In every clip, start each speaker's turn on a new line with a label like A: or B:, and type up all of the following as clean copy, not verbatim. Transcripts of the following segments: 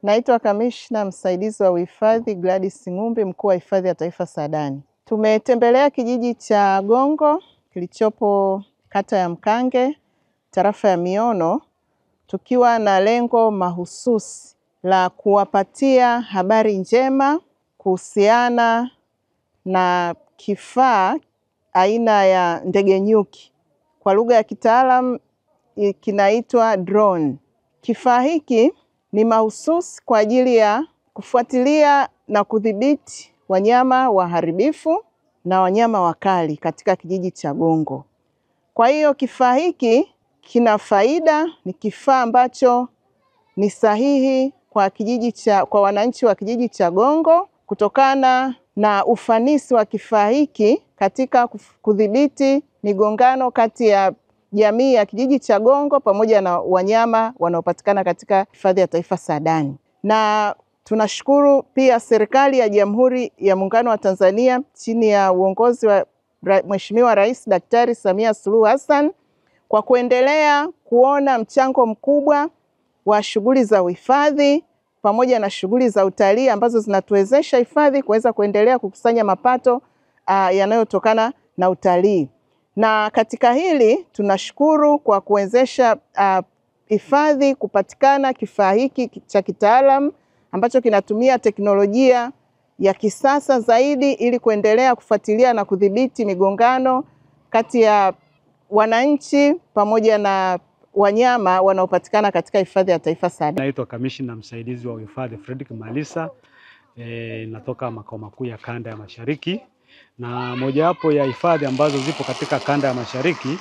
A: Naitwa Kamishna Msaidizi wa Uhifadhi Gladys Ng'umbi, Mkuu wa Hifadhi ya Taifa Saadani. Tumetembelea kijiji cha Gongo kilichopo kata ya Mkange, tarafa ya Miono, tukiwa na lengo mahususi la kuwapatia habari njema kuhusiana na kifaa aina ya ndege nyuki. Kwa lugha ya kitaalamu kinaitwa drone. Kifaa hiki ni mahususi kwa ajili ya kufuatilia na kudhibiti wanyama waharibifu na wanyama wakali katika kijiji cha Gongo. Kwa hiyo kifaa hiki kina faida, ni kifaa ambacho ni sahihi kwa wananchi wa kijiji cha Gongo kutokana na ufanisi wa kifaa hiki katika kudhibiti migongano kati ya jamii ya kijiji cha Gongo pamoja na wanyama wanaopatikana katika Hifadhi ya Taifa Saadani. Na tunashukuru pia serikali ya Jamhuri ya Muungano wa Tanzania chini ya uongozi wa Mheshimiwa Rais Daktari Samia Suluhu Hassan kwa kuendelea kuona mchango mkubwa wa shughuli za uhifadhi pamoja na shughuli za utalii ambazo zinatuwezesha hifadhi kuweza kuendelea kukusanya mapato yanayotokana na utalii. Na katika hili tunashukuru kwa kuwezesha hifadhi kupatikana kifaa hiki cha kitaalamu ambacho kinatumia teknolojia ya kisasa zaidi ili kuendelea kufuatilia na kudhibiti migongano kati ya wananchi pamoja na wanyama wanaopatikana katika Hifadhi ya Taifa Saadani.
B: Naitwa Kamishna Msaidizi wa Uhifadhi Fredrick Malisa. Natoka makao makuu ya Kanda ya Mashariki, na mojawapo ya hifadhi ambazo zipo katika Kanda ya Mashariki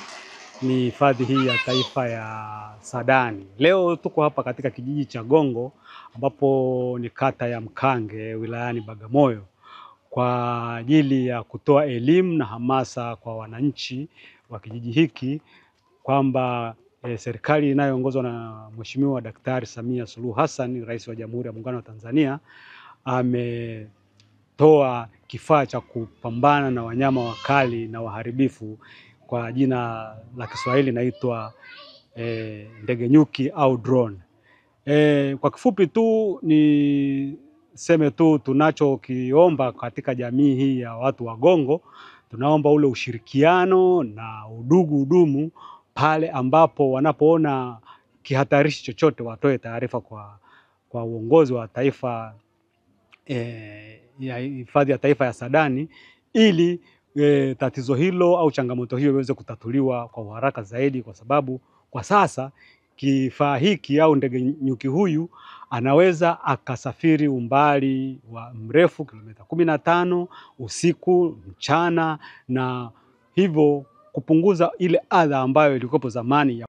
B: ni hifadhi hii ya Taifa ya Saadani. Leo tuko hapa katika kijiji cha Gongo ambapo ni kata ya Mkange wilayani Bagamoyo kwa ajili ya kutoa elimu na hamasa kwa wananchi wa kijiji hiki kwamba serikali inayoongozwa na Mheshimiwa Daktari Samia Suluhu Hassan, Rais wa Jamhuri ya Muungano wa Tanzania, ametoa kifaa cha kupambana na wanyama wakali na waharibifu kwa jina la Kiswahili inaitwa ndege nyuki au drone. Kwa kifupi tu niseme tu tunachokiomba katika jamii hii ya watu wa Gongo, tunaomba ule ushirikiano na udugu udumu pale ambapo wanapoona kihatarishi chochote watoe taarifa kwa uongozi wa taifa ya Hifadhi ya Taifa ya Saadani ili tatizo hilo au changamoto hiyo iweze kutatuliwa kwa haraka zaidi, kwa sababu kwa sasa kifaa hiki au ndege nyuki huyu anaweza akasafiri umbali wa mrefu kilomita 15 usiku, mchana, na hivyo kupunguza ile adha ambayo ilikuwa zamani